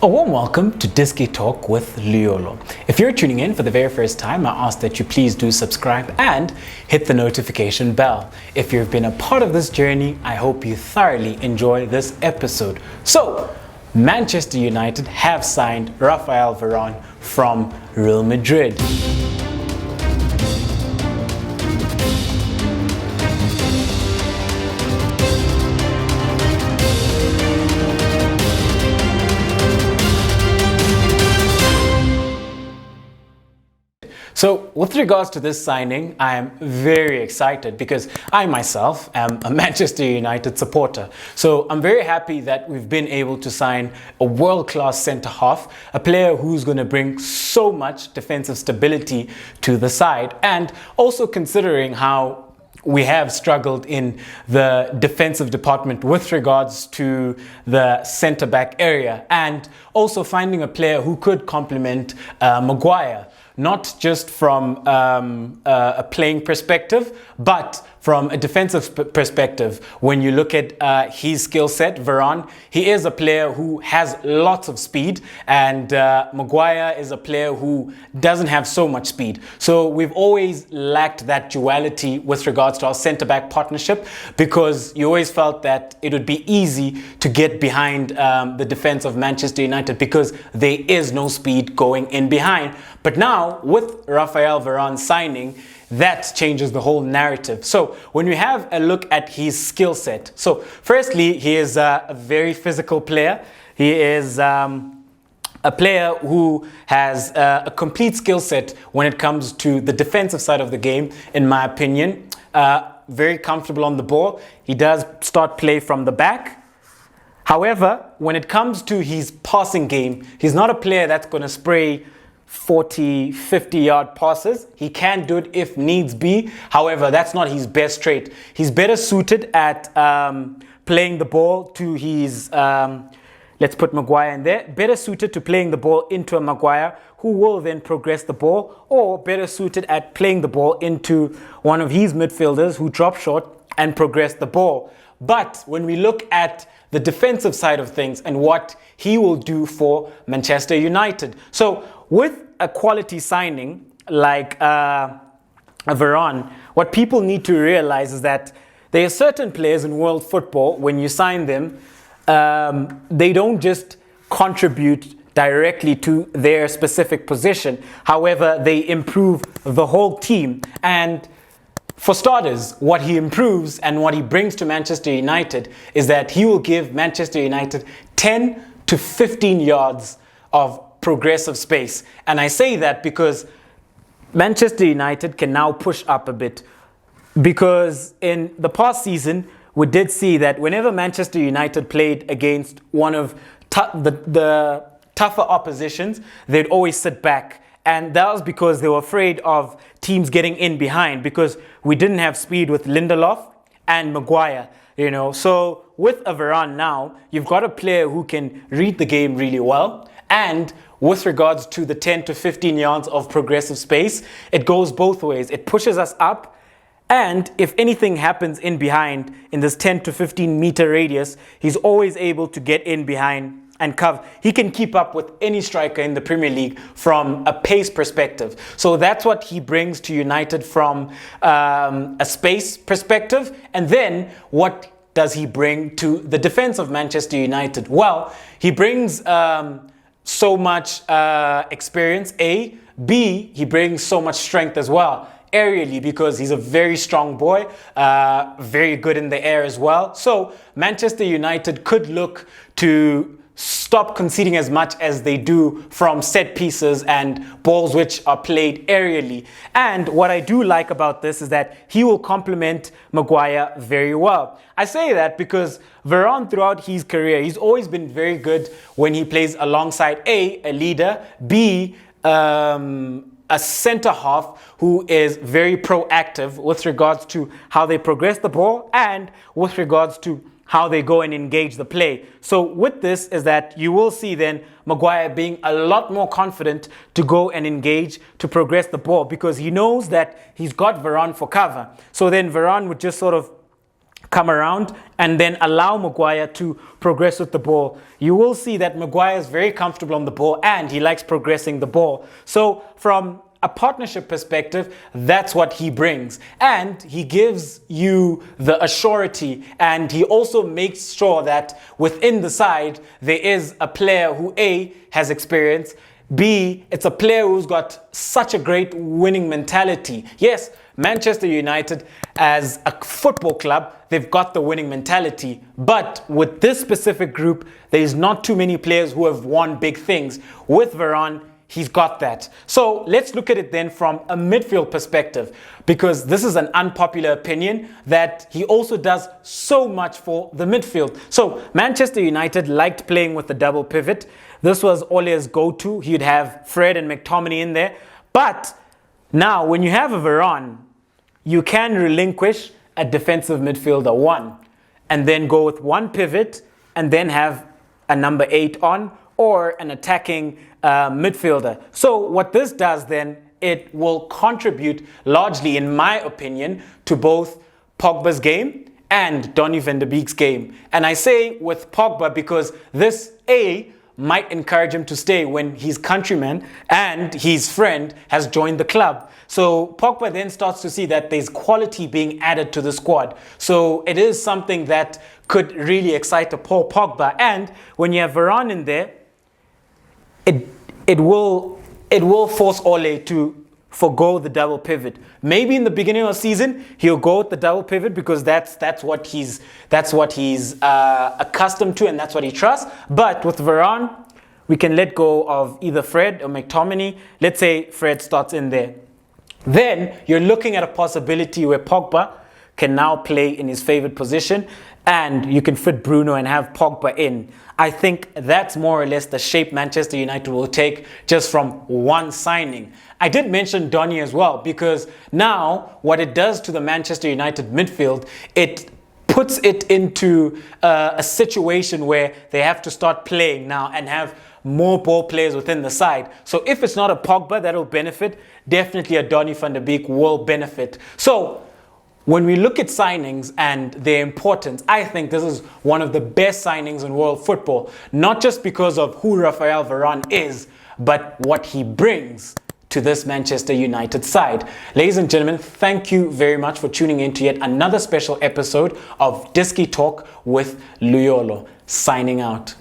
A warm welcome to Disky Talk with Liolo. If you're tuning in for the very first time, I ask that you please do subscribe and hit the notification bell. If you've been a part of this journey, I hope you thoroughly enjoy this episode. So, Manchester United have signed Raphael Varane from Real Madrid. So with regards to this signing, I am very excited because I myself am a Manchester United supporter. So I'm very happy that we've been able to sign a world-class centre-half, a player who's going to bring so much defensive stability to the side, and also considering how we have struggled in the defensive department with regards to the centre-back area, and also finding a player who could complement Maguire. Not just from a playing perspective, but from a defensive perspective. When you look at his skill set, Varane, he is a player who has lots of speed, and Maguire is a player who doesn't have so much speed. So we've always lacked that duality with regards to our centre-back partnership, because you always felt that it would be easy to get behind the defence of Manchester United because there is no speed going in behind. But now, with Raphael Varane signing, that changes the whole narrative. So when we have a look at his skill set, so firstly, he is a very physical player. He is a player who has a complete skill set when it comes to the defensive side of the game, in my opinion. Very comfortable on the ball. He does start play from the back. However, when it comes to his passing game, he's not a player that's going to spray 40, 50-yard passes. He can do it if needs be. However, that's not his best trait. He's better suited at playing the ball to his, let's put Maguire in there, better suited to playing the ball into a Maguire who will then progress the ball, or better suited at playing the ball into one of his midfielders who drop short and progress the ball. But when we look at the defensive side of things and what he will do for Manchester United. So with a quality signing like a Varane, what people need to realize is that there are certain players in world football, when you sign them, they don't just contribute directly to their specific position. However, they improve the whole team. And for starters, what he improves and what he brings to Manchester United is that he will give Manchester United 10 to 15 yards of progressive space. And I say that because Manchester United can now push up a bit. Because in the past season, we did see that whenever Manchester United played against one of the tougher oppositions, they'd always sit back. And that was because they were afraid of teams getting in behind, because we didn't have speed with Lindelof and Maguire, you know. So with a Varane now, you've got a player who can read the game really well. And with regards to the 10 to 15 yards of progressive space, it goes both ways. It pushes us up. And if anything happens in behind in this 10 to 15 meter radius, he's always able to get in behind and cover. He can keep up with any striker in the Premier League from a pace perspective. So that's what he brings to United from a space perspective. And then what does he bring to the defense of Manchester United? Well, he brings so much experience, A. B, he brings so much strength as well, aerially, because he's a very strong boy, very good in the air as well. So Manchester United could look to stop conceding as much as they do from set pieces and balls which are played aerially. And what I do like about this is that he will complement Maguire very well. I say that because Varane throughout his career, he's always been very good when he plays alongside a leader, B, a centre half who is very proactive with regards to how they progress the ball and with regards to how they go and engage the play. So with this is that you will see then Maguire being a lot more confident to go and engage, to progress the ball, because he knows that he's got Varane for cover. So then Varane would just sort of come around and then allow Maguire to progress with the ball. You will see that Maguire is very comfortable on the ball and he likes progressing the ball. So from a partnership perspective, that's what he brings. And he gives you the assurity, and he also makes sure that within the side, there is a player who A, has experience, B, it's a player who's got such a great winning mentality. Yes, Manchester United as a football club, they've got the winning mentality. But with this specific group, there's not too many players who have won big things. With Varane, he's got that. So let's look at it then from a midfield perspective, because this is an unpopular opinion that he also does so much for the midfield. So Manchester United liked playing with the double pivot. This was Ole's go-to. He'd have Fred and McTominay in there. But now when you have a Varane, you can relinquish a defensive midfielder one and then go with one pivot and then have a number 8 on, or an attacking midfielder. So what this does then, it will contribute largely, in my opinion, to both Pogba's game and Donny van de Beek's game. And I say with Pogba because this might encourage him to stay when his countryman and his friend has joined the club. So Pogba then starts to see that there's quality being added to the squad. So it is something that could really excite a Paul Pogba. And when you have Varane in there, it will force Ole to forgo the double pivot. Maybe in the beginning of the season he'll go with the double pivot because that's what he's accustomed to and that's what he trusts. But with Varane, we can let go of either Fred or McTominay. Let's say Fred starts in there. Then you're looking at a possibility where Pogba can now play in his favorite position and you can fit Bruno and have Pogba in. I think that's more or less the shape Manchester United will take just from one signing. I did mention Donny as well because now what it does to the Manchester United midfield, it puts it into a situation where they have to start playing now and have more ball players within the side. So if it's not a Pogba that'll benefit, definitely a Donny van de Beek will benefit. So when we look at signings and their importance, I think this is one of the best signings in world football. Not just because of who Raphael Varane is, but what he brings to this Manchester United side. Ladies and gentlemen, thank you very much for tuning in to yet another special episode of Disky Talk with Luyolo. Signing out.